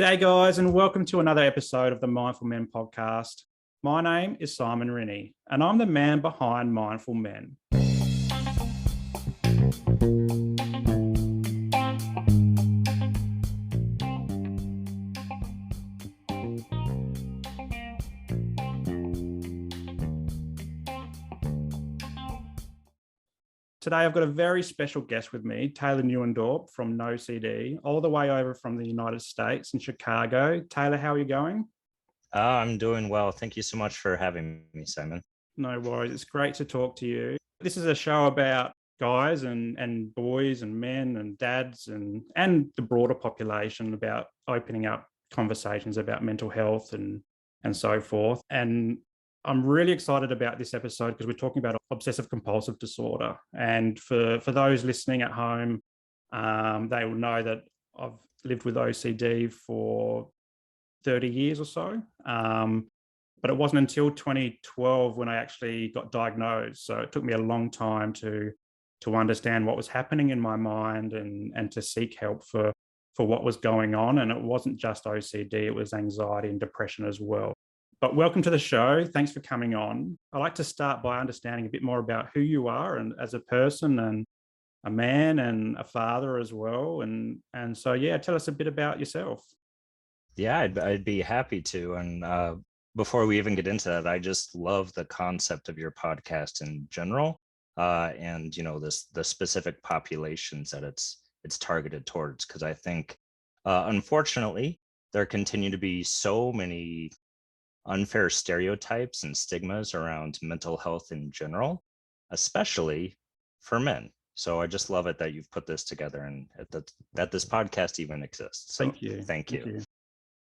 G'day, guys, and welcome to another episode of the Mindful Men podcast. My name is Simon Rennie, and I'm the man behind Mindful Men. Today, I've got a very special guest with me, Taylor Newendorp from NOCD, all the way over from the United States in Chicago. Taylor, how are you going? I'm doing well. Thank you so much for having me, Simon. No worries. It's great to talk to you. This is a show about guys and boys and men and dads and the broader population, about opening up conversations about mental health and so forth. And I'm really excited about this episode because we're talking about obsessive compulsive disorder. And for those listening at home, they will know that I've lived with OCD for 30 years or so. But it wasn't until 2012 when I actually got diagnosed. So it took me a long time to understand what was happening in my mind and to seek help for what was going on. And it wasn't just OCD, it was anxiety and depression as well. But welcome to the show. Thanks for coming on. I'd like to start by understanding a bit more about who you are and as a person and a man and a father as well. And so, yeah, tell us a bit about yourself. Yeah, I'd be happy to. And before we even get into that, I just love the concept of your podcast in general, and the specific populations that it's targeted towards. Because I think, unfortunately, there continue to be so many unfair stereotypes and stigmas around mental health in general, especially for men. So I just love it that you've put this together and that this podcast even exists. So Thank you. Thank you.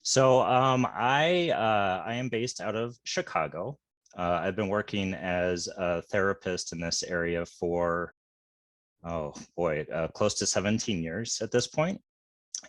So I am based out of Chicago. I've been working as a therapist in this area for, close to 17 years at this point.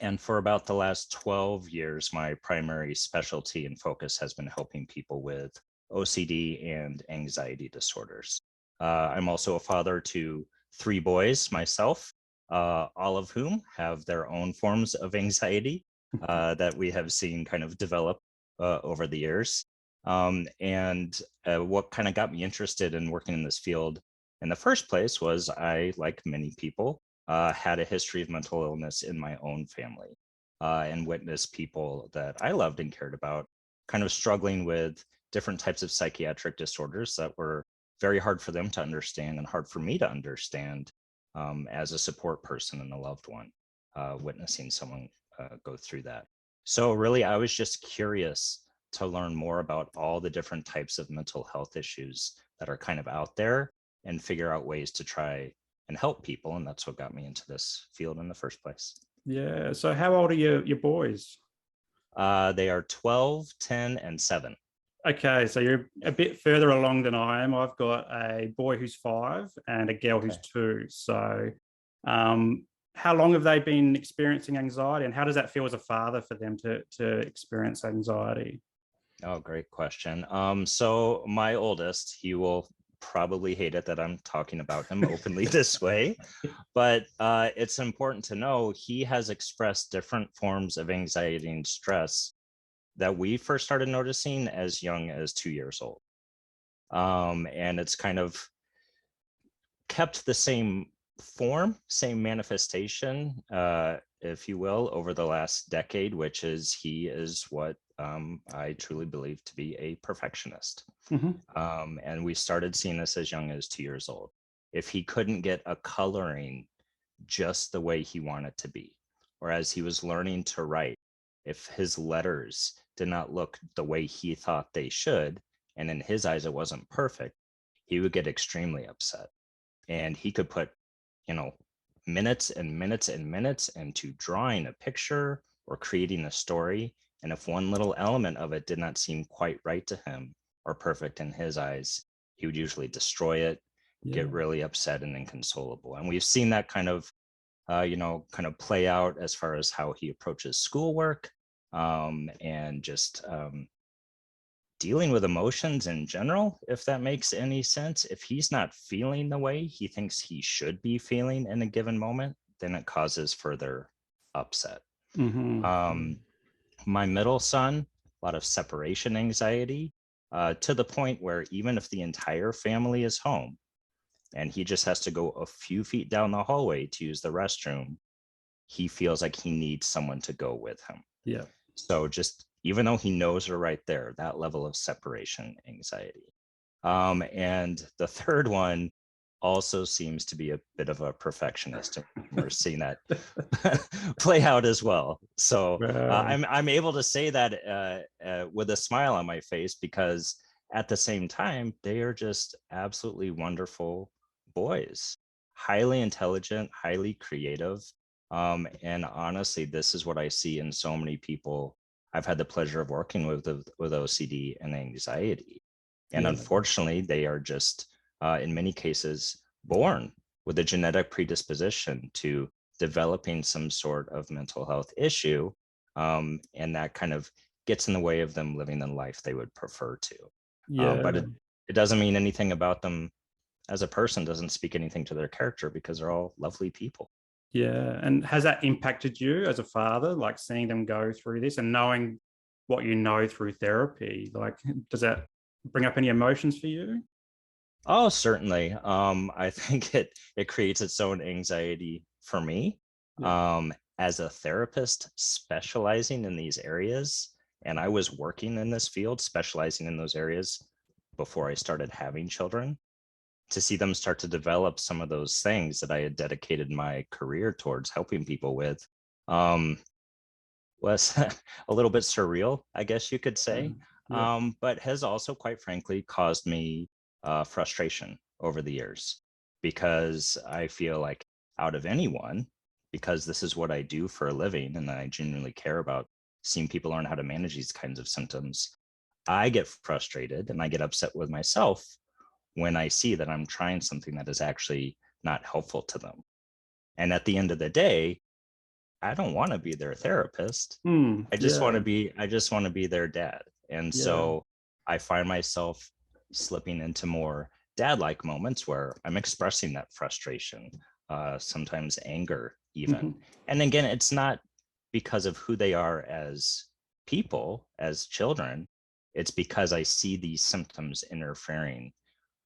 And for about the last 12 years, my primary specialty and focus has been helping people with OCD and anxiety disorders. I'm also a father to 3 boys myself, all of whom have their own forms of anxiety that we have seen kind of develop over the years. And what kind of got me interested in working in this field in the first place was I, like many people, had a history of mental illness in my own family and witnessed people that I loved and cared about kind of struggling with different types of psychiatric disorders that were very hard for them to understand and hard for me to understand as a support person and a loved one, witnessing someone go through that. So really, I was just curious to learn more about all the different types of mental health issues that are kind of out there and figure out ways to try and help people. And that's what got me into this field in the first place. Yeah. So how old are your boys? They are 12, 10, and 7. Okay, so you're a bit further along than I am. I've got a boy who's 5 and a girl who's 2. So how long have they been experiencing anxiety, and how does that feel as a father for them to experience anxiety? Oh, great question. So my oldest, he will probably hate it that I'm talking about him openly this way, but it's important to know he has expressed different forms of anxiety and stress that we first started noticing as young as 2 years old. And it's kind of kept the same form, same manifestation, if you will, over the last decade, which is he is what I truly believe to be a perfectionist. Mm-hmm. And we started seeing this as young as 2 years old. If he couldn't get a coloring just the way he wanted to be, or as he was learning to write, if his letters did not look the way he thought they should, and in his eyes it wasn't perfect, he would get extremely upset. And he could put, minutes and minutes and minutes into drawing a picture or creating a story. And if one little element of it did not seem quite right to him or perfect in his eyes, he would usually destroy it, get really upset and inconsolable. And we've seen that kind of play out as far as how he approaches schoolwork, and just dealing with emotions in general, if that makes any sense. If he's not feeling the way he thinks he should be feeling in a given moment, then it causes further upset. Mm-hmm. My middle son, a lot of separation anxiety, to the point where even if the entire family is home and he just has to go a few feet down the hallway to use the restroom, he feels like he needs someone to go with him. Yeah. So just even though he knows her right there, that level of separation anxiety. And the third one also seems to be a bit of a perfectionist. We're seeing that play out as well. So Wow. I'm able to say that with a smile on my face, because at the same time, they are just absolutely wonderful boys, highly intelligent, highly creative. And honestly, this is what I see in so many people I've had the pleasure of working with OCD and anxiety. And Yeah. unfortunately, they are just, in many cases, born with a genetic predisposition to developing some sort of mental health issue. And that kind of gets in the way of them living the life they would prefer to. But Yeah. it doesn't mean anything about them as a person, doesn't speak anything to their character, because they're all lovely people. Yeah. And has that impacted you as a father, like seeing them go through this and knowing what you know through therapy? Like, does that bring up any emotions for you? Oh, certainly. I think it creates its own anxiety for me. Yeah. As a therapist specializing in these areas, and I was working in this field, specializing in those areas before I started having children, to see them start to develop some of those things that I had dedicated my career towards helping people with, um, was a little bit surreal, I guess you could say, Yeah. but has also, quite frankly, caused me frustration over the years, because I feel like out of anyone, because this is what I do for a living and I genuinely care about seeing people learn how to manage these kinds of symptoms, I get frustrated and I get upset with myself when I see that I'm trying something that is actually not helpful to them. And at the end of the day, I don't want to be their therapist. Yeah. I just want to be their dad. And Yeah. so I find myself slipping into more dad-like moments where I'm expressing that frustration, sometimes anger even. Mhm. And again, it's not because of who they are as people, as children. It's because I see these symptoms interfering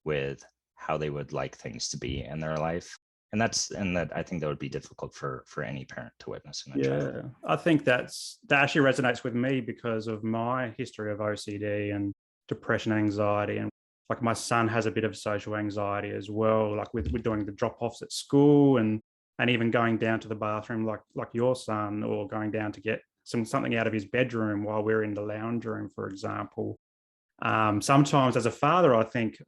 with how they would like things to be in their life. And that I think that would be difficult for any parent to witness in a child. Yeah, I think that actually resonates with me because of my history of OCD and depression, anxiety, and like my son has a bit of social anxiety as well. Like with doing the drop offs at school and even going down to the bathroom, like your son, or going down to get something out of his bedroom while we're in the lounge room, for example. Sometimes as a father, I think,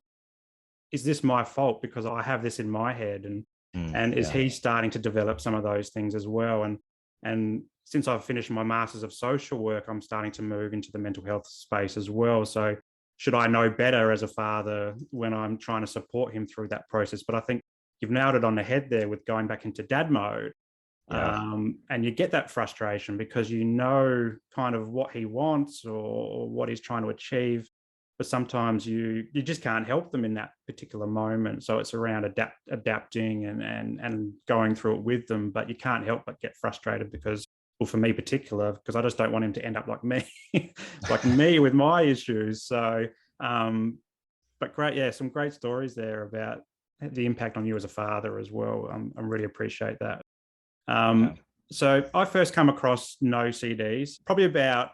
is this my fault because I have this in my head, and is Yeah. he starting to develop some of those things as well? And since I've finished my masters of social work, I'm starting to move into the mental health space as well. So should I know better as a father when I'm trying to support him through that process? But I think you've nailed it on the head there with going back into dad mode. Yeah. And you get that frustration because you know kind of what he wants or what he's trying to achieve, but sometimes you just can't help them in that particular moment. So it's around adapting and going through it with them, but you can't help but get frustrated because, well, for me particular, because I just don't want him to end up like me, like me with my issues. So, but great, yeah, some great stories there about the impact on you as a father as well. I really appreciate that. Yeah. Um, so I first come across NOCDs probably about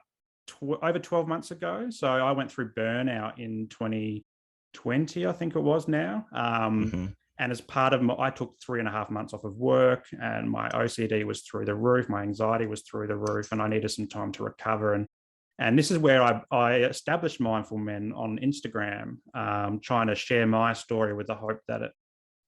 over 12 months ago. So I went through burnout in 2020, I think it was now. Hmm. And as part of I took 3.5 months off of work, and my OCD was through the roof. My anxiety was through the roof, and I needed some time to recover. And this is where I established Mindful Men on Instagram, trying to share my story with the hope that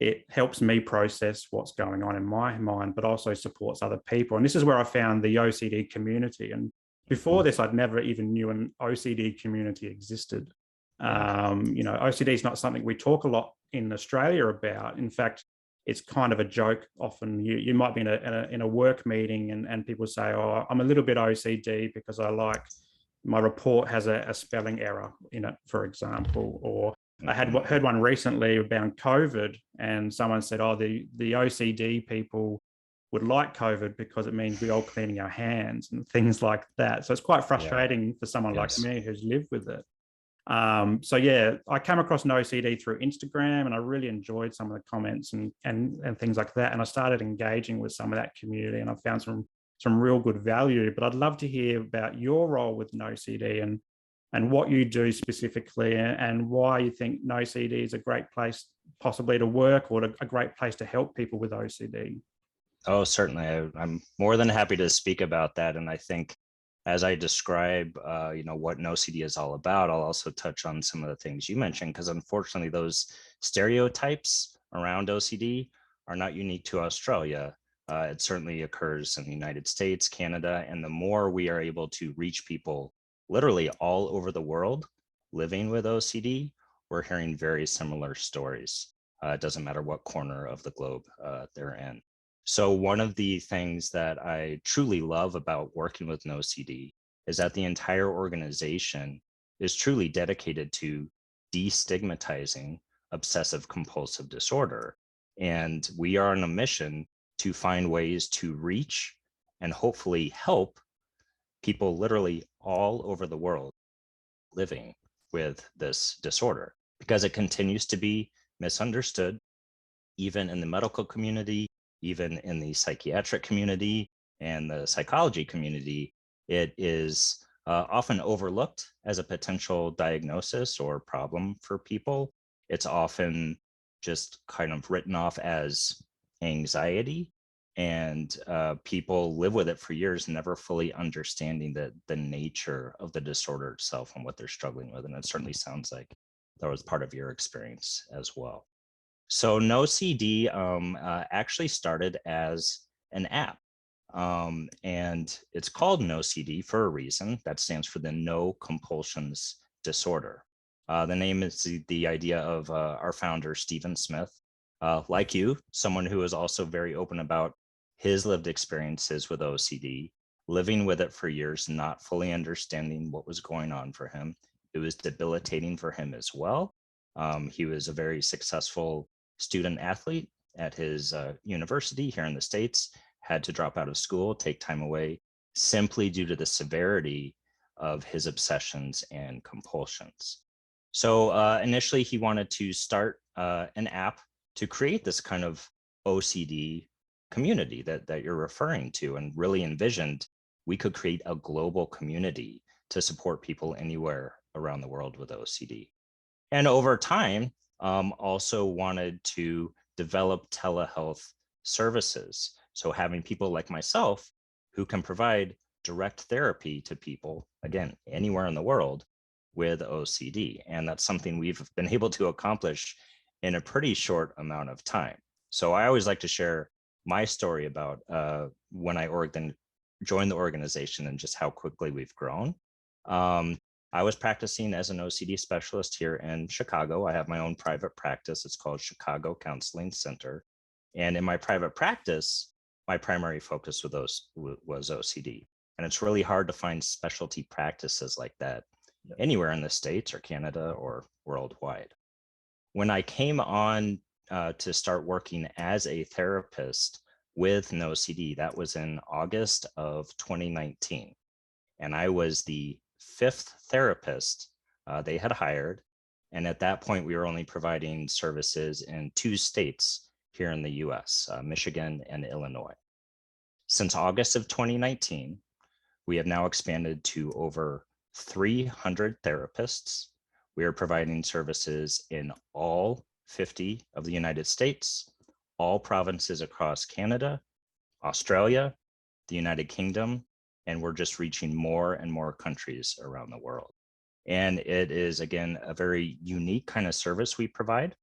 it helps me process what's going on in my mind, but also supports other people. And this is where I found the OCD community. And Hmm. before this, I'd never even knew an OCD community existed. Yeah. OCD is not something we talk a lot in Australia about. In fact, it's kind of a joke. Often you might be in a work meeting and people say, "Oh, I'm a little bit OCD because I like my report has a spelling error in it," for example. Or I had Hmm. heard one recently about COVID, and someone said, "Oh, the OCD people would like COVID because it means we all cleaning our hands and things like that. So it's quite frustrating for someone like Yes. me who's lived with it. So yeah, I came across NOCD through Instagram, and I really enjoyed some of the comments and things like that. And I started engaging with some of that community, and I found some real good value. But I'd love to hear about your role with NOCD and what you do specifically, and why you think NOCD is a great place possibly to work, or a great place to help people with OCD. Oh, certainly. I'm more than happy to speak about that. And I think as I describe, what NoCD is all about, I'll also touch on some of the things you mentioned, because unfortunately, those stereotypes around OCD are not unique to Australia. It certainly occurs in the United States, Canada, and the more we are able to reach people literally all over the world living with OCD, we're hearing very similar stories. It doesn't matter what corner of the globe they're in. So one of the things that I truly love about working with NoCD is that the entire organization is truly dedicated to destigmatizing obsessive compulsive disorder. And we are on a mission to find ways to reach and hopefully help people literally all over the world living with this disorder, because it continues to be misunderstood, even in the medical community, even in the psychiatric community and the psychology community. It is often overlooked as a potential diagnosis or problem for people. It's often just kind of written off as anxiety, and people live with it for years, never fully understanding the nature of the disorder itself and what they're struggling with. And it certainly sounds like that was part of your experience as well. So NoCD actually started as an app, and it's called NoCD for a reason. That stands for the No Compulsions Disorder. The name is the idea of our founder, Stephen Smith, like you, someone who is also very open about his lived experiences with OCD, living with it for years, not fully understanding what was going on for him. It was debilitating for him as well. He was a very successful student athlete at his university here in the States, had to drop out of school, take time away, simply due to the severity of his obsessions and compulsions. So initially, he wanted to start an app to create this kind of OCD community that you're referring to, and really envisioned we could create a global community to support people anywhere around the world with OCD. And over time, also wanted to develop telehealth services. So having people like myself who can provide direct therapy to people, again, anywhere in the world with OCD. And that's something we've been able to accomplish in a pretty short amount of time. So I always like to share my story about when I joined the organization and just how quickly we've grown. I was practicing as an OCD specialist here in Chicago. I have my own private practice. It's called Chicago Counseling Center. And in my private practice, my primary focus was OCD. And it's really hard to find specialty practices like that anywhere in the States or Canada or worldwide. When I came on to start working as a therapist with NoCD, that was in August of 2019. And I was the fifth therapist they had hired. And at that point, we were only providing services in 2 states here in the US, Michigan and Illinois. Since August of 2019, we have now expanded to over 300 therapists. We are providing services in all 50 of the United States, all provinces across Canada, Australia, the United Kingdom, and we're just reaching more and more countries around the world. And it is, again, a very unique kind of service we provide.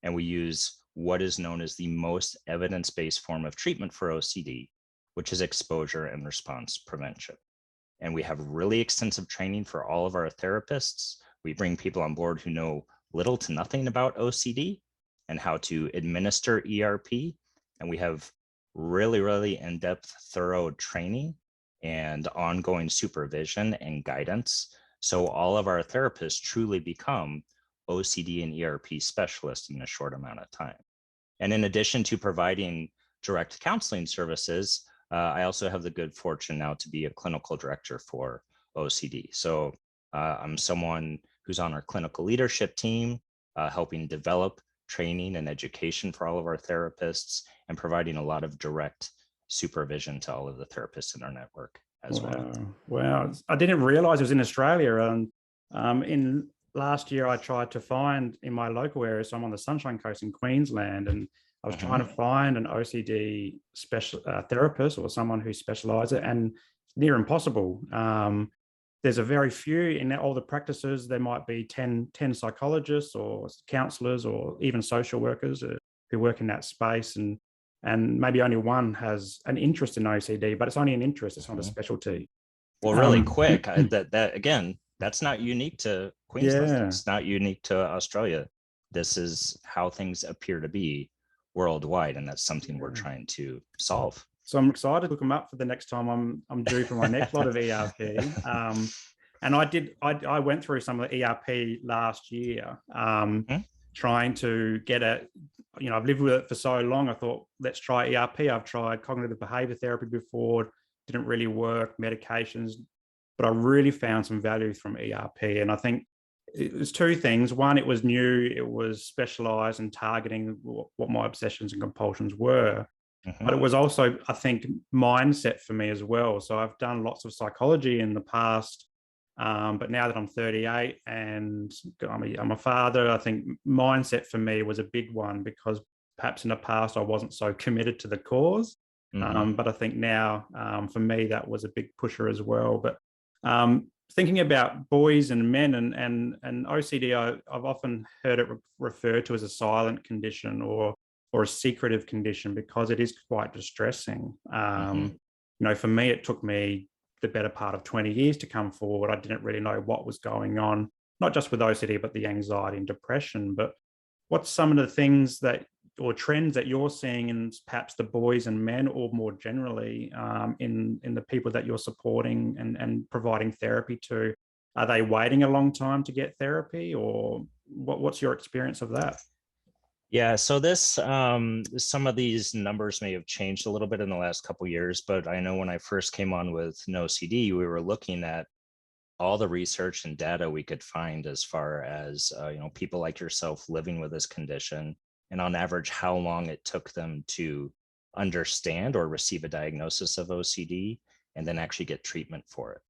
And we use what is known as the most evidence-based form of treatment for OCD, which is exposure and response prevention. And we have really extensive training for all of our therapists. We bring people on board who know little to nothing about OCD and how to administer ERP. And we have really, really in-depth, thorough training and ongoing supervision and guidance. So all of our therapists truly become OCD and ERP specialists in a short amount of time. And in addition to providing direct counseling services, I also have the good fortune now to be a clinical director for OCD. So I'm someone who's on our clinical leadership team, helping develop training and education for all of our therapists and providing a lot of direct supervision to all of the therapists in our network as well. Wow. I didn't realize it was in Australia. And in last year, I tried to find in my local area, so I'm on the Sunshine Coast in Queensland, and I was trying to find an OCD special therapist or someone who specializes, and near impossible. There's a very few in all the practices. There might be 10 psychologists or counselors or even social workers who work in that space. And maybe only one has an interest in OCD, but it's only an interest. It's not a specialty. Well, really quick, that again, that's not unique to Queensland. Yeah. It's not unique to Australia. This is how things appear to be worldwide, and that's something we're trying to solve. So I'm excited to look them up for the next time I'm due for my next lot of ERP. And I went through some of the ERP last year, trying to get I've lived with it for so long. I thought, let's try ERP. I've tried cognitive behavior therapy before, didn't really work, medications, but I really found some value from ERP. And I think it was two things. One, it was new, it was specialized and targeting what my obsessions and compulsions were. But it was also, I think, mindset for me as well. So I've done lots of psychology in the past, but now that I'm 38 and I'm a father, I think mindset for me was a big one, because perhaps in the past I wasn't so committed to the cause. But I think now, for me, that was a big pusher as well. But thinking about boys and men and OCD, I've often heard it referred to as a silent condition or a secretive condition, because it is quite distressing. For me, it took me the better part of 20 years to come forward. I didn't really know what was going on, not just with OCD, but the anxiety and depression. But what's some of the things or trends that you're seeing in perhaps the boys and men, or more generally in the people that you're supporting and providing therapy to? Are they waiting a long time to get therapy, or what's your experience of that? Yeah, so some of these numbers may have changed a little bit in the last couple of years, but I know when I first came on with NOCD, we were looking at all the research and data we could find as far as people like yourself living with this condition, and on average how long it took them to understand or receive a diagnosis of OCD and then actually get treatment for it.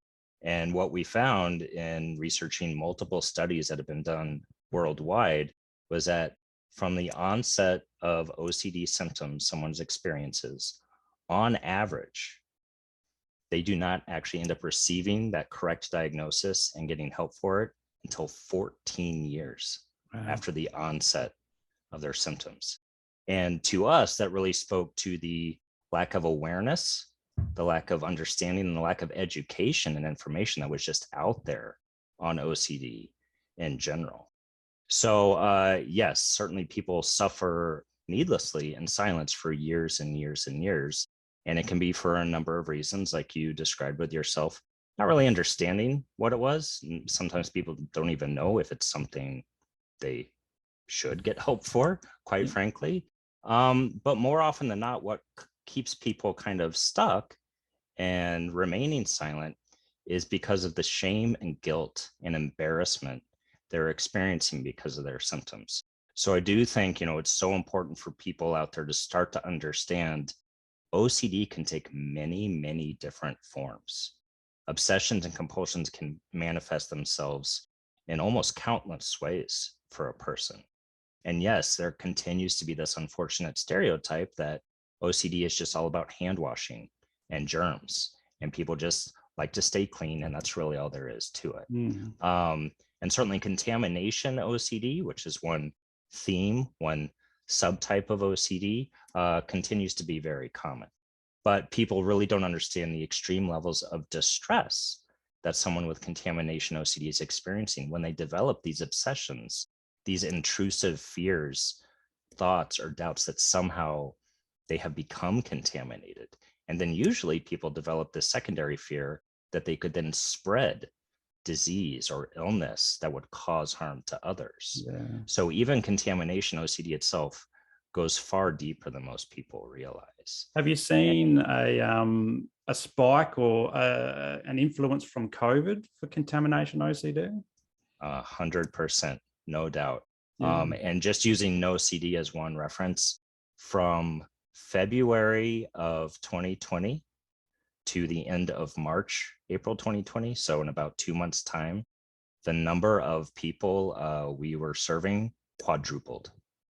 And what we found in researching multiple studies that have been done worldwide was that from the onset of OCD symptoms someone's experiences, on average, they do not actually end up receiving that correct diagnosis and getting help for it until 14 years after the onset of their symptoms. And to us, that really spoke to the lack of awareness, the lack of understanding, and the lack of education and information that was just out there on OCD in general. So yes, certainly people suffer needlessly in silence for years and years and years. And it can be for a number of reasons, like you described with yourself, not really understanding what it was. And sometimes people don't even know if it's something they should get help for, quite frankly. But more often than not, what keeps people kind of stuck and remaining silent is because of the shame and guilt and embarrassment they're experiencing because of their symptoms. So I do think, it's so important for people out there to start to understand OCD can take many, many different forms. Obsessions and compulsions can manifest themselves in almost countless ways for a person. And yes, there continues to be this unfortunate stereotype that OCD is just all about hand washing and germs, and people just like to stay clean, and that's really all there is to it. And certainly contamination OCD, which is one theme, one subtype of OCD, continues to be very common. But people really don't understand the extreme levels of distress that someone with contamination OCD is experiencing when they develop these obsessions, these intrusive fears, thoughts, or doubts that somehow they have become contaminated. And then usually people develop this secondary fear that they could then spread disease or illness that would cause harm to others. So even contamination OCD itself goes far deeper than most people realize. Have you seen a spike or an influence from COVID for contamination OCD? 100%, no doubt. Yeah. And just using NOCD as one reference, from February of 2020 to the end of March, April 2020, so in about 2 months' time, the number of people we were serving quadrupled.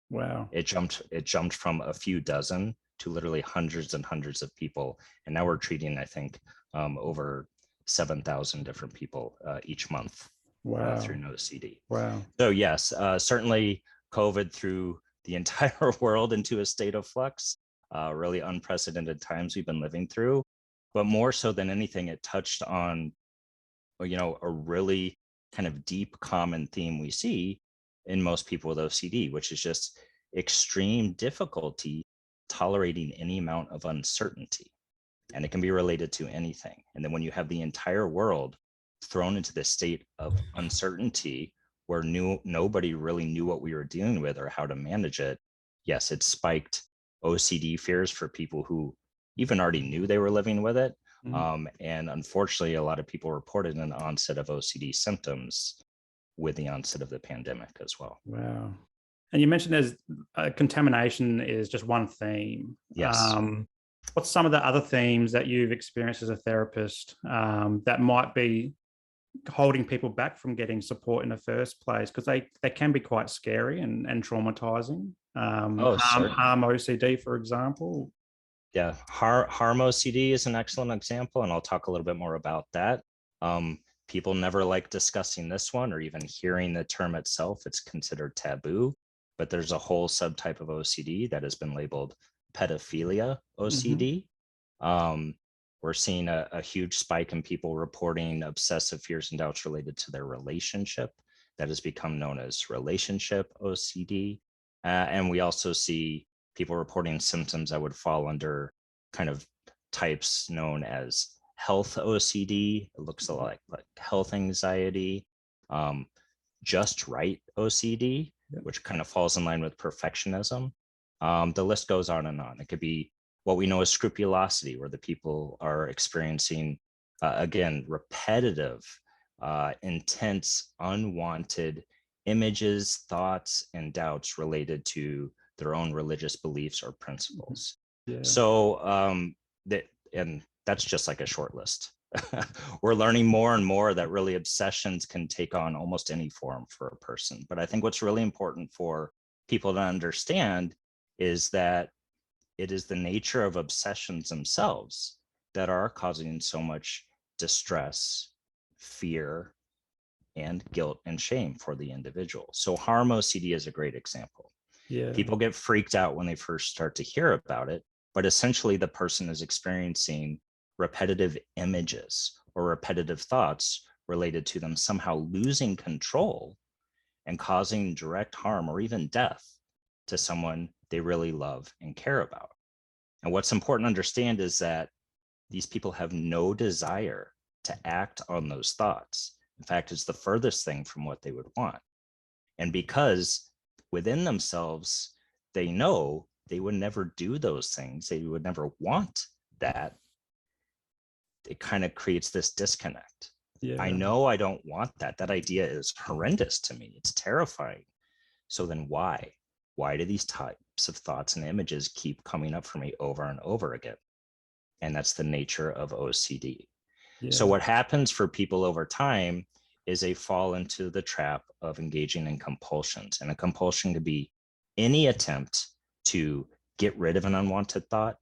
Wow. It jumped from a few dozen to literally hundreds and hundreds of people. And now we're treating, I think, over 7,000 different people each month Wow. through NOCD. Wow. So yes, certainly COVID threw the entire world into a state of flux, really unprecedented times we've been living through. But more so than anything, it touched on, a really kind of deep common theme we see in most people with OCD, which is just extreme difficulty tolerating any amount of uncertainty. And it can be related to anything. And then when you have the entire world thrown into this state of uncertainty where nobody really knew what we were dealing with or how to manage it, yes, it spiked OCD fears for people who even already knew they were living with it. And unfortunately, a lot of people reported an onset of OCD symptoms with the onset of the pandemic as well. Wow. And you mentioned there's contamination is just one theme. Yes. What's some of the other themes that you've experienced as a therapist that might be holding people back from getting support in the first place? Because they can be quite scary and traumatizing. Harm OCD, for example. Yeah, harm OCD is an excellent example, and I'll talk a little bit more about that. People never like discussing this one or even hearing the term itself. It's considered taboo, but there's a whole subtype of OCD that has been labeled pedophilia OCD. We're seeing a huge spike in people reporting obsessive fears and doubts related to their relationship that has become known as relationship OCD. And we also see people reporting symptoms that would fall under kind of types known as health OCD. It looks a lot like health anxiety, just right OCD, which kind of falls in line with perfectionism. The list goes on and on. It could be what we know as scrupulosity, where the people are experiencing, again, repetitive, intense, unwanted images, thoughts, and doubts related to their own religious beliefs or principles. Yeah. So and that's just like a short list. We're learning more and more that really obsessions can take on almost any form for a person. But I think what's really important for people to understand is that it is the nature of obsessions themselves that are causing so much distress, fear, and guilt and shame for the individual. So harm OCD is a great example. Yeah. People get freaked out when they first start to hear about it, but essentially the person is experiencing repetitive images or repetitive thoughts related to them somehow losing control and causing direct harm or even death to someone they really love and care about. And what's important to understand is that these people have no desire to act on those thoughts. In fact, it's the furthest thing from what they would want. And because within themselves, they know they would never do those things, they would never want that, it kind of creates this disconnect. Yeah. I know I don't want that. That idea is horrendous to me. It's terrifying. So then why? Why do these types of thoughts and images keep coming up for me over and over again? And that's the nature of OCD. Yeah. So what happens for people over time is they fall into the trap of engaging in compulsions. And a compulsion could be any attempt to get rid of an unwanted thought.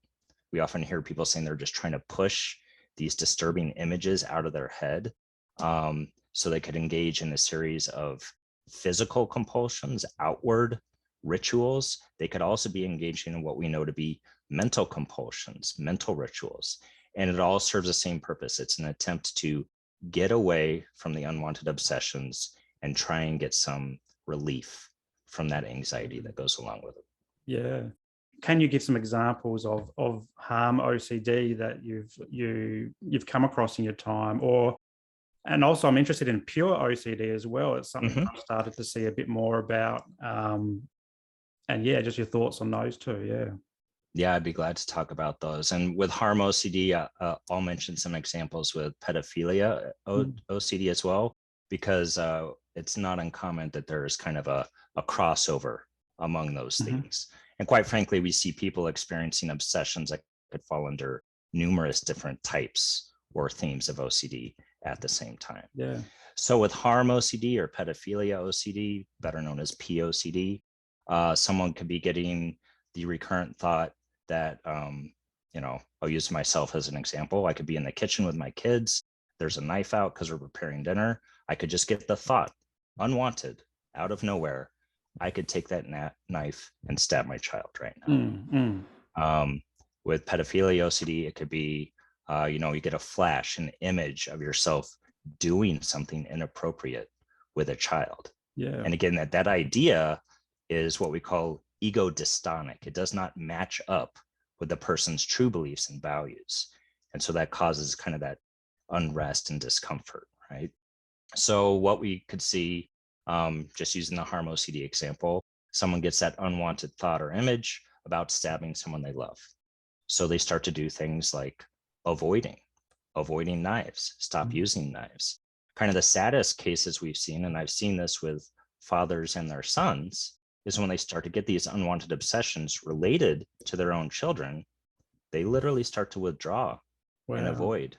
We often hear people saying they're just trying to push these disturbing images out of their head so they could engage in a series of physical compulsions, outward rituals. They could also be engaging in what we know to be mental compulsions, mental rituals. And it all serves the same purpose. It's an attempt to get away from the unwanted obsessions and try and get some relief from that anxiety that goes along with it. Yeah. Can you give some examples of harm OCD that you've come across in your time? And also I'm interested in pure OCD as well. It's something I've started to see a bit more about. And yeah, just your thoughts on those two. Yeah. Yeah, I'd be glad to talk about those. And with harm OCD, I'll mention some examples with pedophilia Mm. OCD as well, because it's not uncommon that there is kind of a crossover among those Mm-hmm. themes. And quite frankly, we see people experiencing obsessions that could fall under numerous different types or themes of OCD at the same time. Yeah. So with harm OCD or pedophilia OCD, better known as POCD, someone could be getting the recurrent thought that, I'll use myself as an example. I could be in the kitchen with my kids. There's a knife out because we're preparing dinner. I could just get the thought, unwanted, out of nowhere. I could take that knife and stab my child right now. Mm. With pedophilia OCD, it could be, you get a flash, an image of yourself doing something inappropriate with a child. Yeah. And again, that idea is what we call ego dystonic. It does not match up with the person's true beliefs and values. And so that causes kind of that unrest and discomfort, right? So what we could see, just using the harm OCD example, someone gets that unwanted thought or image about stabbing someone they love. So they start to do things like avoiding knives, stop using knives. Kind of the saddest cases we've seen, and I've seen this with fathers and their sons, is when they start to get these unwanted obsessions related to their own children, they literally start to withdraw and Wow. avoid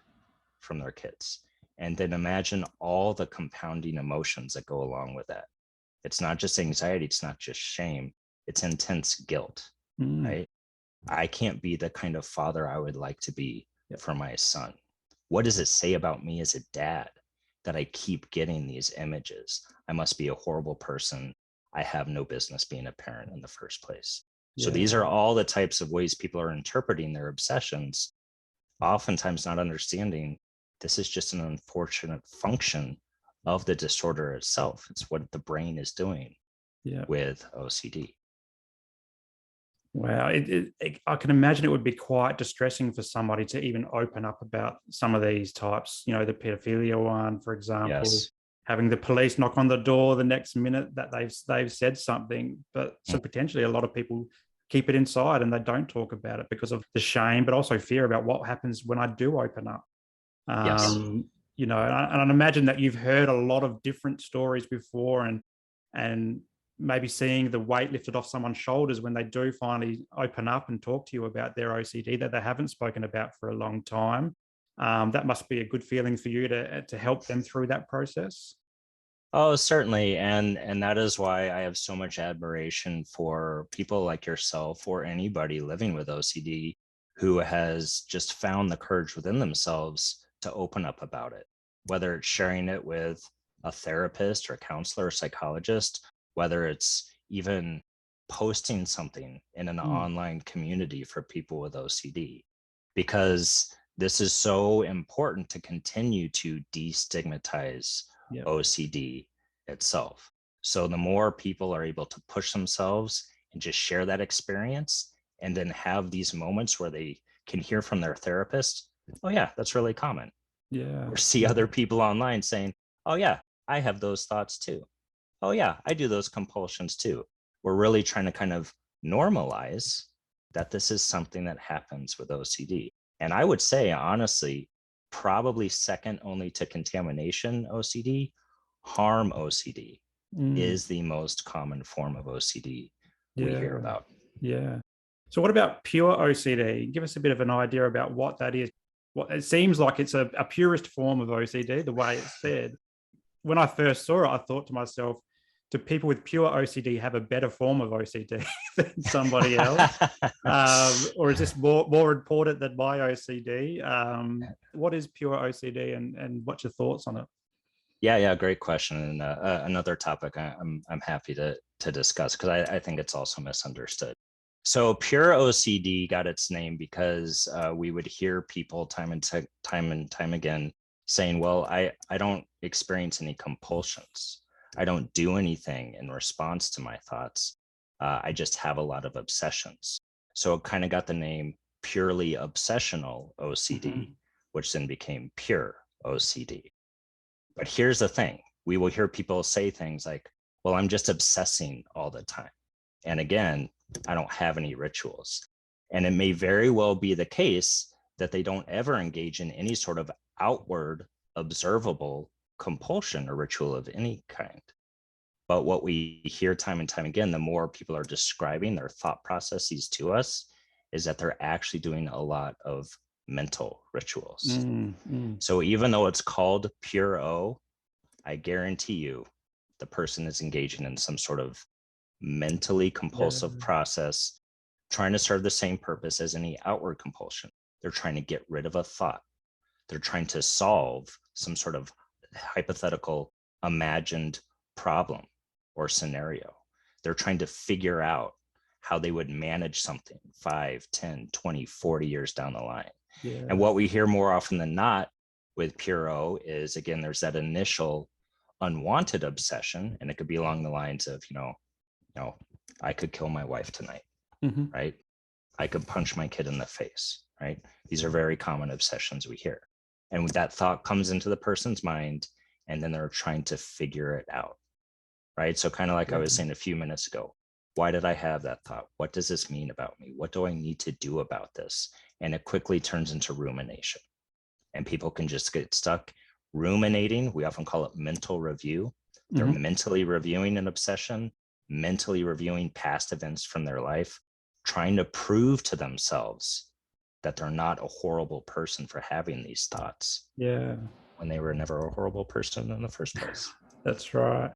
from their kids. And then imagine all the compounding emotions that go along with that. It's not just anxiety, it's not just shame, it's intense guilt, right? I can't be the kind of father I would like to be for my son. What does it say about me as a dad that I keep getting these images? I must be a horrible person. I have no business being a parent in the first place. So these are all the types of ways people are interpreting their obsessions, oftentimes not understanding this is just an unfortunate function of the disorder itself. It's what the brain is doing with OCD. Wow. I can imagine it would be quite distressing for somebody to even open up about some of these types, the pedophilia one, for example, Yes. having the police knock on the door the next minute that they've said something. But so potentially a lot of people keep it inside and they don't talk about it because of the shame, but also fear about what happens when I do open up. Yes. And I imagine that you've heard a lot of different stories before, and maybe seeing the weight lifted off someone's shoulders when they do finally open up and talk to you about their OCD that they haven't spoken about for a long time. That must be a good feeling for you to help them through that process. Oh, certainly. And that is why I have so much admiration for people like yourself or anybody living with OCD who has just found the courage within themselves to open up about it, whether it's sharing it with a therapist or a counselor or psychologist, whether it's even posting something in an online community for people with OCD, because this is so important to continue to destigmatize OCD itself. So the more people are able to push themselves and just share that experience and then have these moments where they can hear from their therapist, oh yeah, that's really common. Or see other people online saying, oh yeah, I have those thoughts too. Oh yeah, I do those compulsions too. We're really trying to kind of normalize that this is something that happens with OCD. And I would say, honestly, probably second only to contamination OCD, harm OCD is the most common form of OCD we hear about. Yeah. So what about pure OCD? Give us a bit of an idea about what that is. What it seems like it's a purest form of OCD, the way it's said. When I first saw it, I thought to myself, do people with pure OCD have a better form of OCD than somebody else? Or is this more important than my OCD? What is pure OCD and what's your thoughts on it? Yeah, great question. And another topic I'm happy to discuss because I think it's also misunderstood. So pure OCD got its name because we would hear people time and time again saying, well, I don't experience any compulsions. I don't do anything in response to my thoughts. I just have a lot of obsessions. So it kind of got the name purely obsessional OCD, which then became pure OCD. But here's the thing. We will hear people say things like, well, I'm just obsessing all the time. And again, I don't have any rituals. And it may very well be the case that they don't ever engage in any sort of outward observable compulsion or ritual of any kind. But what we hear time and time again, the more people are describing their thought processes to us, is that they're actually doing a lot of mental rituals. So even though it's called pure O, I guarantee you the person is engaging in some sort of mentally compulsive process, trying to serve the same purpose as any outward compulsion. They're trying to get rid of a thought. They're trying to solve some sort of hypothetical, imagined problem or scenario. They're trying to figure out how they would manage something 5, 10, 20, 40 years down the line. Yeah. And what we hear more often than not with pure O is, again, there's that initial unwanted obsession, and it could be along the lines of, I could kill my wife tonight, right? I could punch my kid in the face, right? These are very common obsessions we hear. And that thought comes into the person's mind, and then they're trying to figure it out, right? So kind of like I was saying a few minutes ago, why did I have that thought? What does this mean about me? What do I need to do about this? And it quickly turns into rumination. And people can just get stuck ruminating. We often call it mental review. They're mentally reviewing an obsession, mentally reviewing past events from their life, trying to prove to themselves that they're not a horrible person for having these thoughts. Yeah. When they were never a horrible person in the first place. That's right.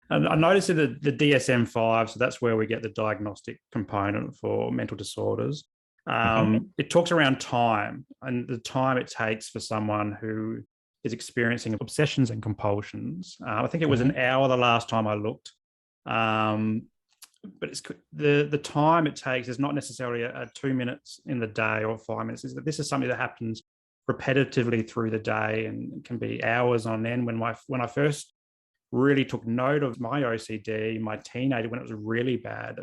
And I noticed in the DSM-5, so that's where we get the diagnostic component for mental disorders. It talks around time and the time it takes for someone who is experiencing obsessions and compulsions. I think it was an hour the last time I looked. But it's the time it takes is not necessarily a 2 minutes in the day or 5 minutes. This is something that happens repetitively through the day and can be hours on end. When I first really took note of my OCD, my teenager, when it was really bad,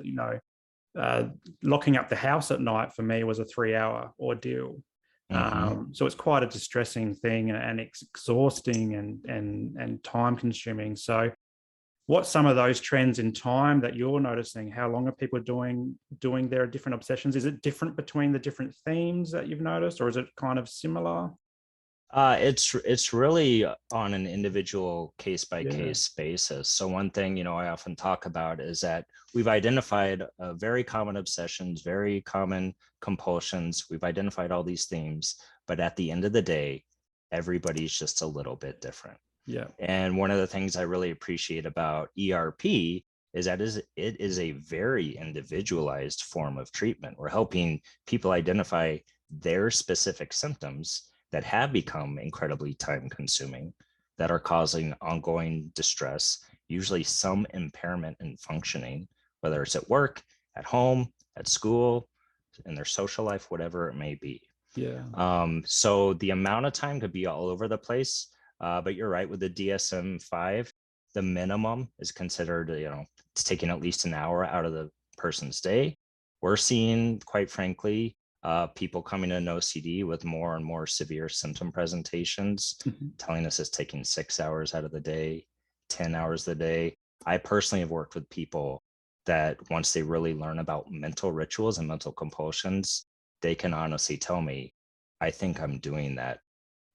locking up the house at night for me was a 3-hour ordeal. So it's quite a distressing thing, and it's exhausting and time consuming. So what's some of those trends in time that you're noticing? How long are people doing their different obsessions? Is it different between the different themes that you've noticed, or is it kind of similar? It's really on an individual case by case basis. So one thing, I often talk about is that we've identified very common obsessions, very common compulsions. We've identified all these themes, but at the end of the day, everybody's just a little bit different. Yeah. And one of the things I really appreciate about ERP is that it is a very individualized form of treatment. We're helping people identify their specific symptoms that have become incredibly time consuming, that are causing ongoing distress, usually some impairment in functioning, whether it's at work, at home, at school, in their social life, whatever it may be. Yeah. So the amount of time could be all over the place, but you're right, with the DSM-5, the minimum is considered, it's taking at least an hour out of the person's day. We're seeing, quite frankly, people coming in OCD with more and more severe symptom presentations, telling us it's taking 6 hours out of the day, 10 hours a day. I personally have worked with people that once they really learn about mental rituals and mental compulsions, they can honestly tell me, I think I'm doing that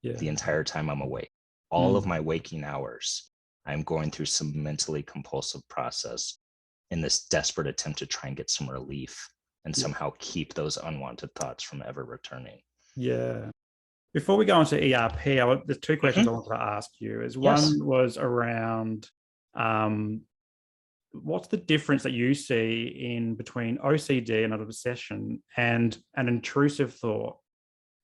the entire time I'm awake. All of my waking hours, I'm going through some mentally compulsive process in this desperate attempt to try and get some relief and somehow keep those unwanted thoughts from ever returning. Yeah. Before we go into ERP, there's two questions I wanted to ask you. One was around what's the difference that you see in between OCD and an obsession and an intrusive thought?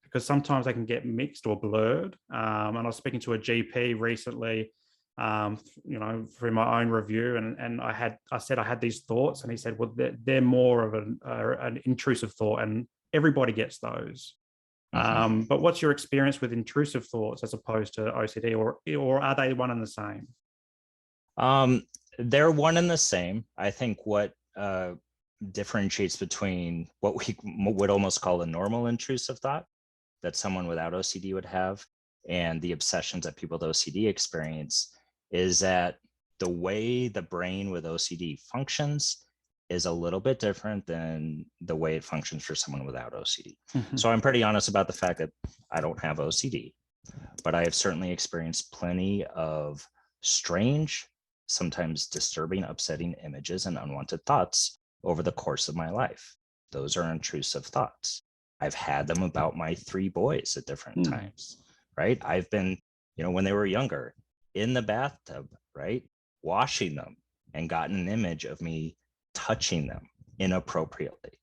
Because sometimes they can get mixed or blurred. And I was speaking to a GP recently, through my own review, and I said I had these thoughts, and he said, well, they're more of an intrusive thought, and everybody gets those. But what's your experience with intrusive thoughts as opposed to OCD, or are they one and the same? They're one and the same. I think what differentiates between what we would almost call a normal intrusive thought that someone without OCD would have, and the obsessions that people with OCD experience, is that the way the brain with OCD functions is a little bit different than the way it functions for someone without OCD. Mhm. So I'm pretty honest about the fact that I don't have OCD, but I have certainly experienced plenty of strange, sometimes disturbing, upsetting images and unwanted thoughts over the course of my life. Those are intrusive thoughts. I've had them about my 3 boys at different times, right? I've been, when they were younger, in the bathtub, right? Washing them and gotten an image of me touching them inappropriately.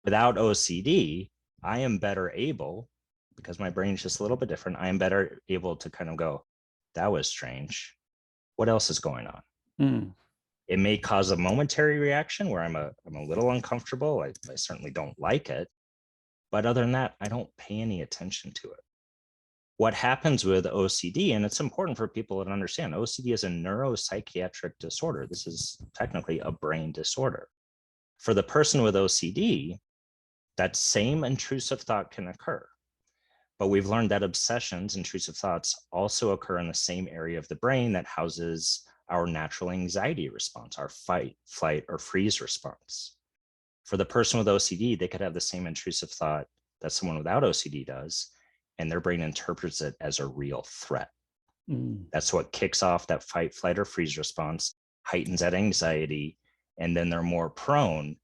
Without OCD, I am better able, because my brain's just a little bit different, I am better able to kind of go, that was strange. What else is going on? Mm. It may cause a momentary reaction where I'm a little uncomfortable. I certainly don't like it. But other than that, I don't pay any attention to it. What happens with OCD, and it's important for people to understand, OCD is a neuropsychiatric disorder. This is technically a brain disorder. For the person with OCD, that same intrusive thought can occur. But we've learned that obsessions, intrusive thoughts, also occur in the same area of the brain that houses our natural anxiety response, our fight, flight, or freeze response. For the person with OCD, they could have the same intrusive thought that someone without OCD does, and their brain interprets it as a real threat. That's what kicks off that fight, flight, or freeze response, heightens that anxiety, and then they're more prone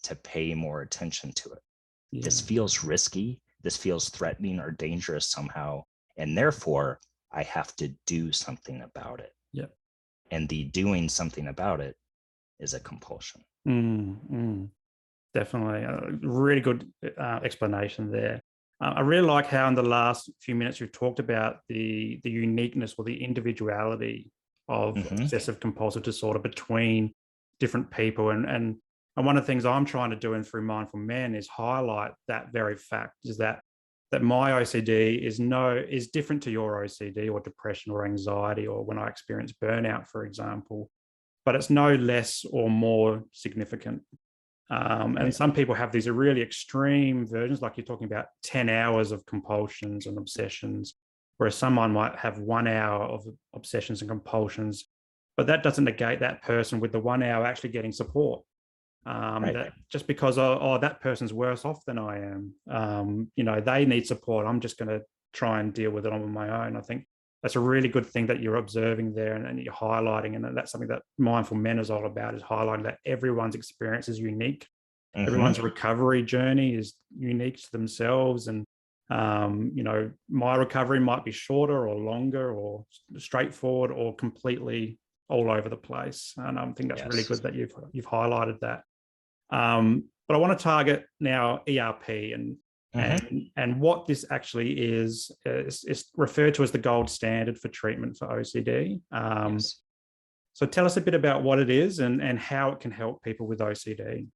to pay more attention to it. Yeah. This feels risky. This feels threatening or dangerous somehow. And therefore, I have to do something about it. Yeah. And the doing something about it is a compulsion. Definitely. A really good explanation there. I really like how in the last few minutes you've talked about the uniqueness or the individuality of obsessive compulsive disorder between different people. And one of the things I'm trying to do and through Mindful Men is highlight that very fact is that my OCD is different to your OCD or depression or anxiety or when I experience burnout, for example, but it's no less or more significant. And some people have these really extreme versions, like you're talking about 10 hours of compulsions and obsessions, whereas someone might have 1 hour of obsessions and compulsions, but that doesn't negate that person with the 1 hour actually getting support. That just because, that person's worse off than I am, they need support. I'm just going to try and deal with it on my own. I think that's a really good thing that you're observing there and you're highlighting. And that's something that Mindful Men is all about, is highlighting that everyone's experience is unique. Everyone's recovery journey is unique to themselves. And, my recovery might be shorter or longer or straightforward or completely all over the place. And I think that's really good that you've highlighted that. But I want to target now ERP and what this actually is referred to as the gold standard for treatment for OCD. So tell us a bit about what it is and how it can help people with OCD.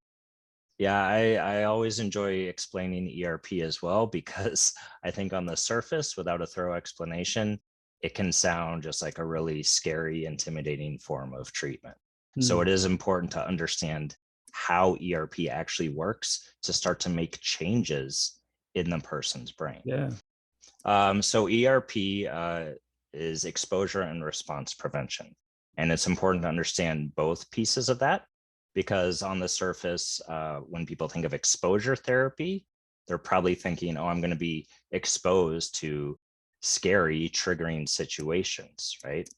Yeah, I always enjoy explaining ERP as well, because I think on the surface, without a thorough explanation, it can sound just like a really scary, intimidating form of treatment. So it is important to understand how ERP actually works to start to make changes in the person's brain. So ERP is exposure and response prevention. And it's important to understand both pieces of that, because on the surface, when people think of exposure therapy, they're probably thinking, oh, I'm going to be exposed to scary, triggering situations, right?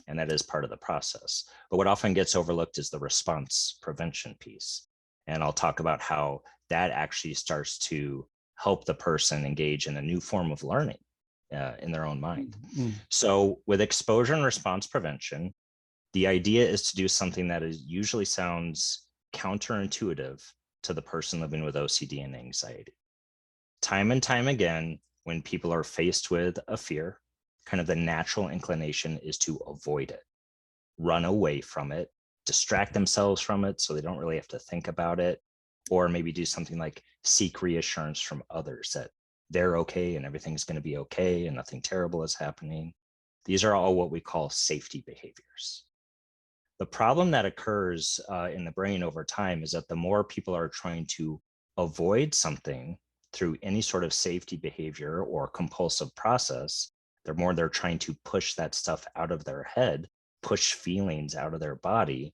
And that is part of the process. But what often gets overlooked is the response prevention piece. And I'll talk about how that actually starts to help the person engage in a new form of learning in their own mind. So with exposure and response prevention, the idea is to do something that usually sounds counterintuitive to the person living with OCD and anxiety. Time and time again, when people are faced with a fear, kind of the natural inclination is to avoid it, run away from it, distract themselves from it so they don't really have to think about it, or maybe do something like seek reassurance from others that they're okay and everything's going to be okay and nothing terrible is happening. These are all what we call safety behaviors. The problem that occurs in the brain over time is that the more people are trying to avoid something through any sort of safety behavior or compulsive process, the more they're trying to push that stuff out of their head, push feelings out of their body,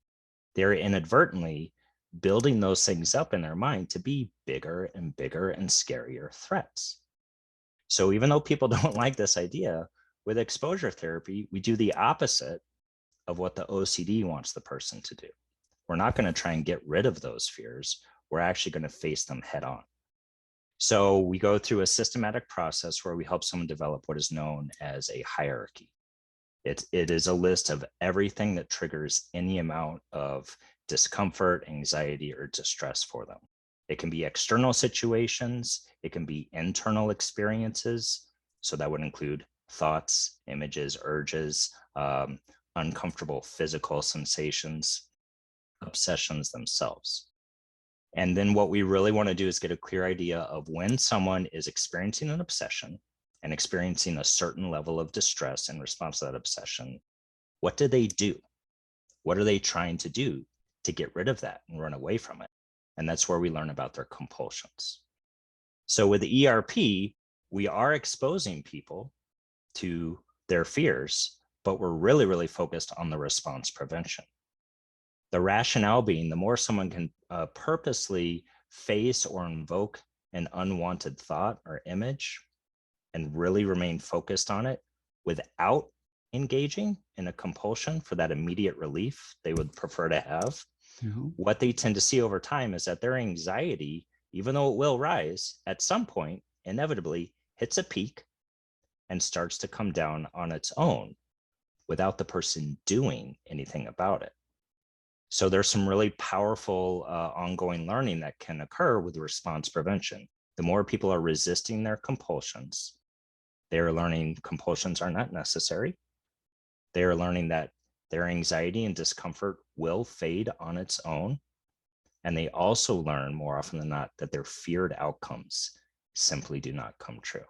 they're inadvertently building those things up in their mind to be bigger and bigger and scarier threats. So even though people don't like this idea, with exposure therapy, we do the opposite of what the OCD wants the person to do. We're not going to try and get rid of those fears. We're actually going to face them head on. So we go through a systematic process where we help someone develop what is known as a hierarchy. It is a list of everything that triggers any amount of discomfort, anxiety, or distress for them. It can be external situations. It can be internal experiences. So that would include thoughts, images, urges, uncomfortable physical sensations, obsessions themselves. And then what we really want to do is get a clear idea of when someone is experiencing an obsession and experiencing a certain level of distress in response to that obsession. What do they do? What are they trying to do to get rid of that and run away from it? And that's where we learn about their compulsions. So with the ERP, we are exposing people to their fears, but we're really, really focused on the response prevention. The rationale being the more someone can purposely face or invoke an unwanted thought or image and really remain focused on it without engaging in a compulsion for that immediate relief they would prefer to have, what they tend to see over time is that their anxiety, even though it will rise, at some point, inevitably hits a peak and starts to come down on its own without the person doing anything about it. So there's some really powerful ongoing learning that can occur with response prevention. The more people are resisting their compulsions, they are learning compulsions are not necessary. They are learning that their anxiety and discomfort will fade on its own. And they also learn more often than not that their feared outcomes simply do not come true.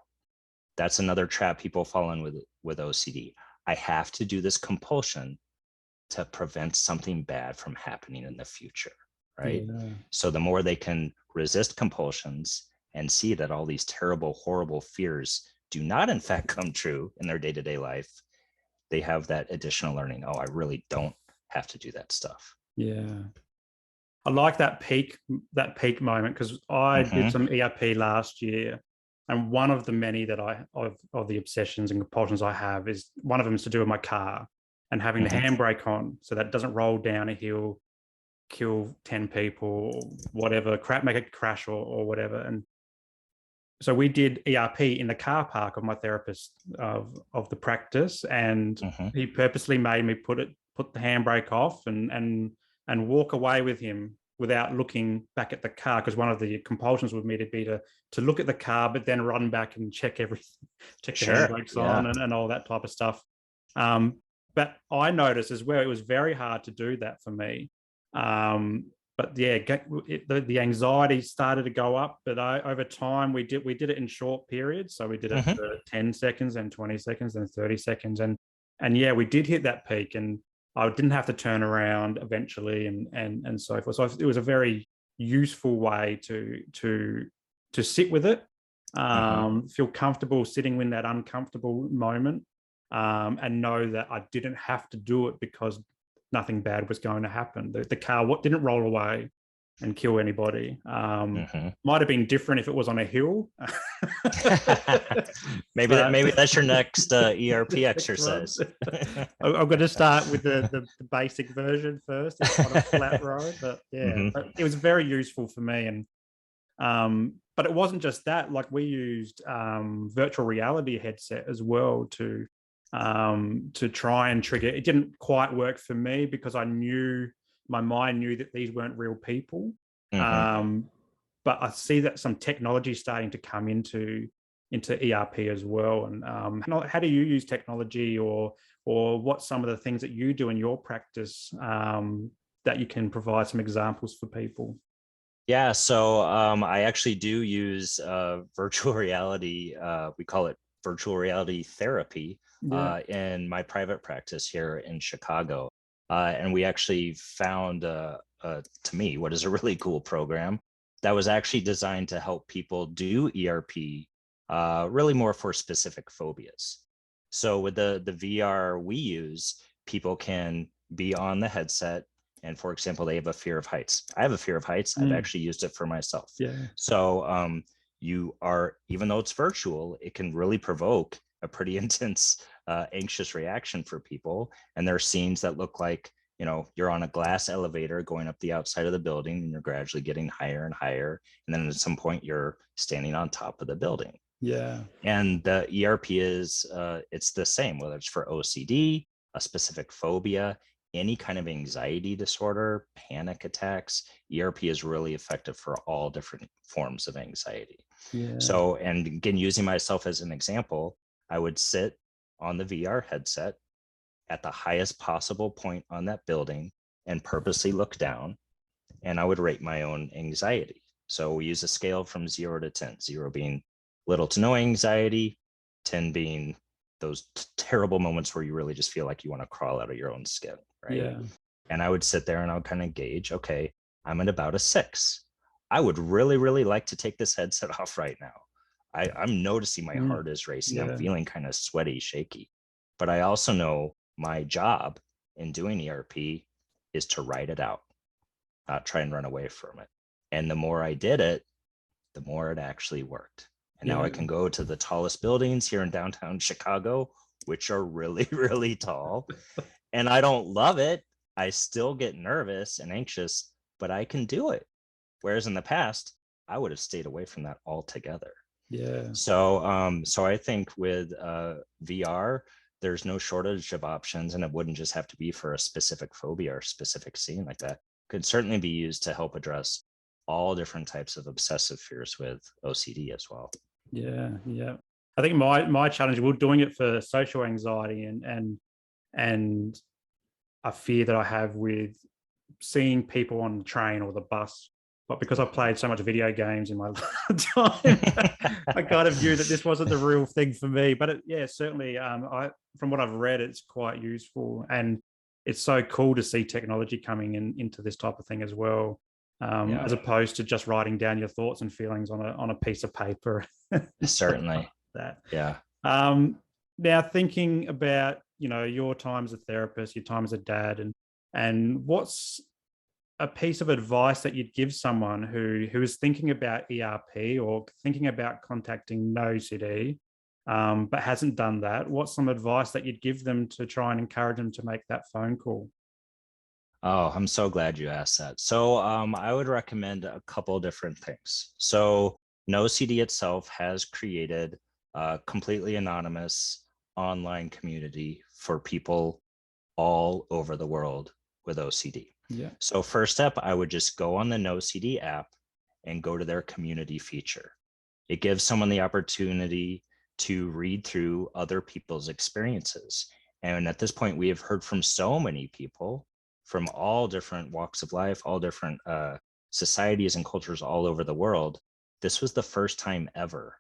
That's another trap people fall in with OCD. I have to do this compulsion to prevent something bad from happening in the future, right? Yeah. So the more they can resist compulsions and see that all these terrible, horrible fears do not in fact come true in their day-to-day life, they have that additional learning. Oh, I really don't have to do that stuff. Yeah. I like that peak moment, because I did some ERP last year, and one of the many that of the obsessions and compulsions I have is one of them is to do with my car and having the handbrake on so that it doesn't roll down a hill, kill 10 people, or whatever, make it crash or whatever. And so we did ERP in the car park of my therapist of the practice, and he purposely made me put the handbrake off and walk away with him without looking back at the car, because one of the compulsions would me to be to look at the car, but then run back and check everything, check the handbrakes on and all that type of stuff. But I noticed as well, it was very hard to do that for me. But yeah, the anxiety started to go up, but over time we did it in short periods. So we did it for 10 seconds and 20 seconds and 30 seconds. And yeah, we did hit that peak, and I didn't have to turn around eventually and so forth. So it was a very useful way to sit with it, feel comfortable sitting in that uncomfortable moment, and know that I didn't have to do it because nothing bad was going to happen. The car didn't roll away and kill anybody. Might have been different if it was on a hill. maybe that's your next ERP exercise. I'm going to start with the basic version first. It's not a flat road, but yeah, but it was very useful for me. And but it wasn't just that. Like, we used virtual reality headset as well to try and trigger. It didn't quite work for me because my mind knew that these weren't real people. But I see that some technology is starting to come into ERP as well. And how do you use technology, or what's some of the things that you do in your practice that you can provide some examples for people? Yeah, so I actually do use virtual reality. We call it virtual reality therapy in my private practice here in Chicago. And we actually found, to me, what is a really cool program that was actually designed to help people do ERP really more for specific phobias. So with the VR we use, people can be on the headset And for example, they have a fear of heights. I have a fear of heights. I've actually used it for myself. Yeah. So you are, even though it's virtual, it can really provoke a pretty intense, anxious reaction for people. And there are scenes that look like, you're on a glass elevator going up the outside of the building, and you're gradually getting higher and higher. And then at some point you're standing on top of the building. Yeah. And the ERP is, it's the same, whether it's for OCD, a specific phobia, any kind of anxiety disorder, panic attacks. ERP is really effective for all different forms of anxiety. Yeah. So, and again, using myself as an example, I would sit on the VR headset at the highest possible point on that building and purposely look down, and I would rate my own anxiety. So we use a scale from 0 to 10, 0 being little to no anxiety, 10 being those terrible moments where you really just feel like you want to crawl out of your own skin, right? Yeah. And I would sit there and I would kind of gauge, okay, I'm at about a 6. I would really, really like to take this headset off right now. I'm noticing my heart is racing. Yeah. I'm feeling kind of sweaty, shaky. But I also know my job in doing ERP is to write it out, not try and run away from it. And the more I did it, the more it actually worked. And now I can go to the tallest buildings here in downtown Chicago, which are really, really tall. And I don't love it. I still get nervous and anxious, but I can do it. Whereas in the past, I would have stayed away from that altogether. Yeah. So I think with VR, there's no shortage of options, and it wouldn't just have to be for a specific phobia or specific scene like that. It could certainly be used to help address all different types of obsessive fears with OCD as well. Yeah. Yeah. I think my challenge, we're doing it for social anxiety and a fear that I have with seeing people on the train or the bus. But because I've played so much video games in my time, I kind of knew that this wasn't the real thing for me. But certainly, from what I've read, it's quite useful, and it's so cool to see technology coming into this type of thing as well, as opposed to just writing down your thoughts and feelings on a piece of paper. Certainly, that. Yeah. Now thinking about your time as a therapist, your time as a dad, and what's a piece of advice that you'd give someone who is thinking about ERP or thinking about contacting NOCD, but hasn't done that? What's some advice that you'd give them to try and encourage them to make that phone call? Oh, I'm so glad you asked that. So I would recommend a couple different things. So NoCD itself has created a completely anonymous online community for people all over the world with OCD. Yeah. So first step, I would just go on the NoCD app and go to their community feature. It gives someone the opportunity to read through other people's experiences. And at this point, we have heard from so many people from all different walks of life, all different societies and cultures all over the world. This was the first time ever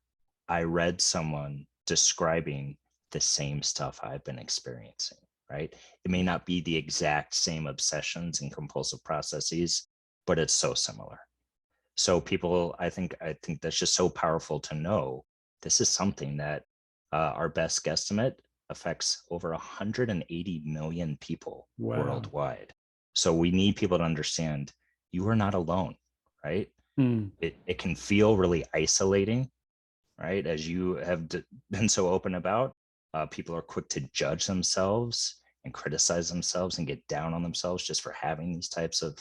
I read someone describing the same stuff I've been experiencing, right? It may not be the exact same obsessions and compulsive processes, but it's so similar. So people, I think that's just so powerful to know this is something that our best guesstimate affects over 180 million people worldwide. So we need people to understand you are not alone, right? It can feel really isolating, right? As you have been so open about, people are quick to judge themselves and criticize themselves and get down on themselves just for having these types of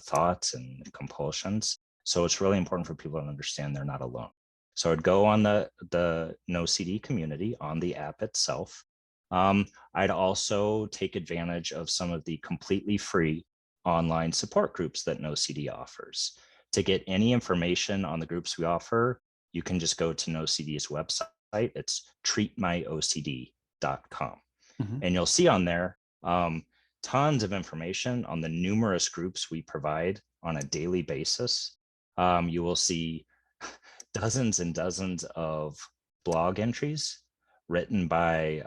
thoughts and compulsions. So it's really important for people to understand they're not alone. So I'd go on the NoCD community on the app itself. I'd also take advantage of some of the completely free online support groups that NoCD offers. To get any information on the groups we offer, you can just go to NoCD's website. It's treatmyocd.com. And you'll see on there tons of information on the numerous groups we provide on a daily basis. You will see dozens and dozens of blog entries written by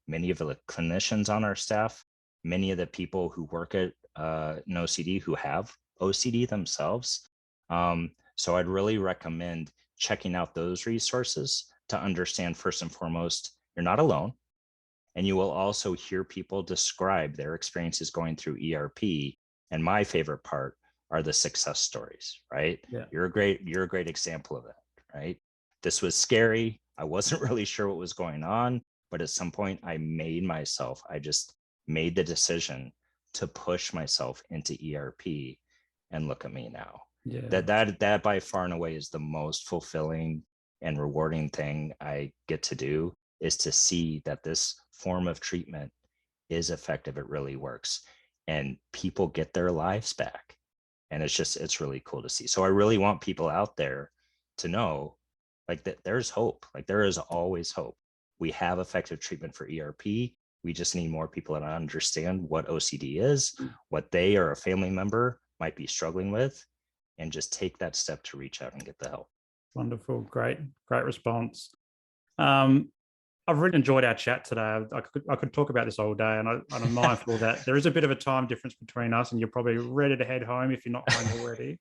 many of the clinicians on our staff, many of the people who work at NoCD who have OCD themselves. So I'd really recommend checking out those resources to understand, first and foremost, you're not alone. And you will also hear people describe their experiences going through ERP And my favorite part are the success stories, right? Yeah. You're a great example of that, right? This was scary. I wasn't really sure what was going on, but at some point I just made the decision to push myself into ERP, and look at me now. Yeah. That by far and away is the most fulfilling and rewarding thing I get to do, is to see that this form of treatment is effective. It really works, and people get their lives back. And it's really cool to see. So I really want people out there to know, like, that there's hope. Like, there is always hope. We have effective treatment for ERP. We just need more people to understand what OCD is, what they or a family member might be struggling with, and just take that step to reach out and get the help. Wonderful. Great response. I've really enjoyed our chat today. I could talk about this all day, and I'm mindful that there is a bit of a time difference between us, and you're probably ready to head home if you're not home already.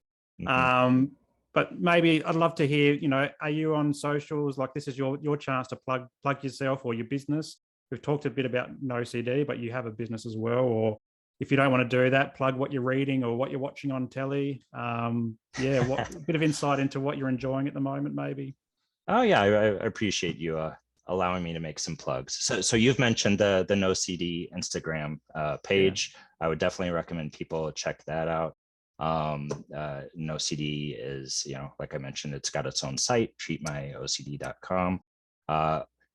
But maybe I'd love to hear, are you on socials? Like, this is your chance to plug yourself or your business. We've talked a bit about NOCD, but you have a business as well. Or if you don't want to do that, plug what you're reading or what you're watching on telly. A bit of insight into what you're enjoying at the moment, maybe. Oh yeah, I appreciate you allowing me to make some plugs. So you've mentioned the NOCD Instagram page. Yeah. I would definitely recommend people check that out. NOCD is, like I mentioned, it's got its own site, treatmyocd.com.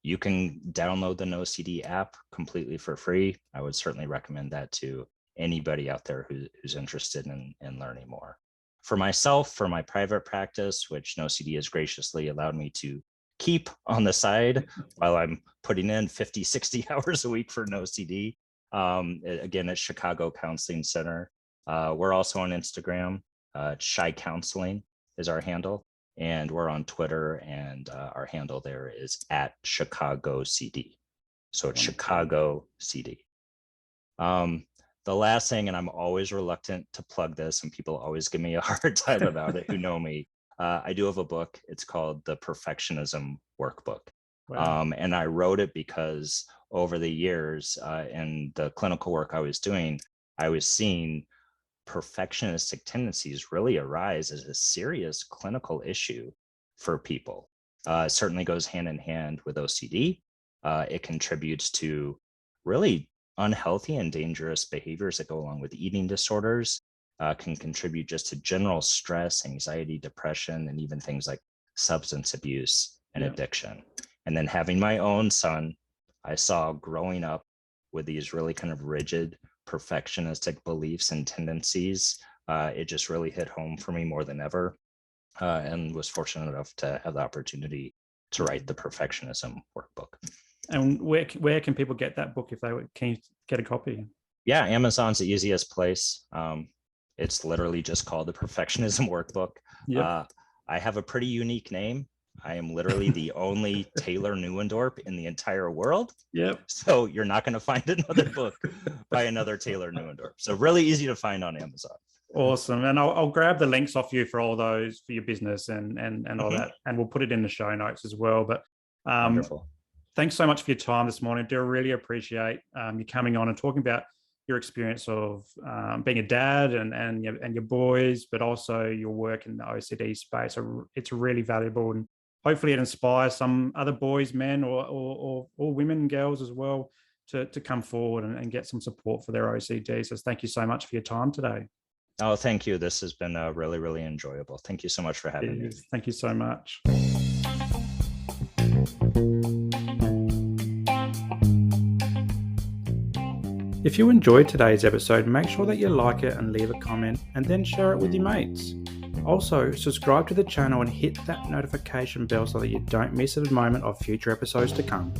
You can download the NOCD app completely for free. I would certainly recommend that to anybody out there who's interested in learning more. For myself, for my private practice, which NOCD has graciously allowed me to keep on the side while I'm putting in 50, 60 hours a week for NOCD. Again, at Chicago Counseling Center. We're also on Instagram. Shy Counseling is our handle. And we're on Twitter, and our handle there is at Chicago CD. So it's Chicago CD. The last thing, and I'm always reluctant to plug this, and people always give me a hard time about it who know me. I do have a book. It's called The Perfectionism Workbook. Wow. And I wrote it because over the years in the clinical work I was doing, I was seeing perfectionistic tendencies really arise as a serious clinical issue for people. It certainly goes hand in hand with OCD. It contributes to really unhealthy and dangerous behaviors that go along with eating disorders, can contribute just to general stress, anxiety, depression, and even things like substance abuse and addiction. And then having my own son, I saw growing up with these really kind of rigid, perfectionistic beliefs and tendencies. It just really hit home for me more than ever, and was fortunate enough to have the opportunity to write the Perfectionism Workbook. And where can people get that book if they can get a copy? Yeah, Amazon's the easiest place. It's literally just called the Perfectionism Workbook. Yep. I have a pretty unique name. I am literally the only Taylor Newendorp in the entire world. Yep. So you're not going to find another book by another Taylor Newendorp. So really easy to find on Amazon. Awesome. And I'll grab the links off you for all those for your business and all that. And we'll put it in the show notes as well. But wonderful. Thanks so much for your time this morning. I do really appreciate you coming on and talking about your experience of being a dad and your boys, but also your work in the OCD space. It's really valuable, and hopefully it inspires some other boys, men, or women and girls as well to come forward and get some support for their OCD. So thank you so much for your time today. Oh, thank you. This has been really, really enjoyable. Thank you so much for having me. Thank you so much. If you enjoyed today's episode, make sure that you like it and leave a comment, and then share it with your mates. Also, subscribe to the channel and hit that notification bell so that you don't miss a moment of future episodes to come.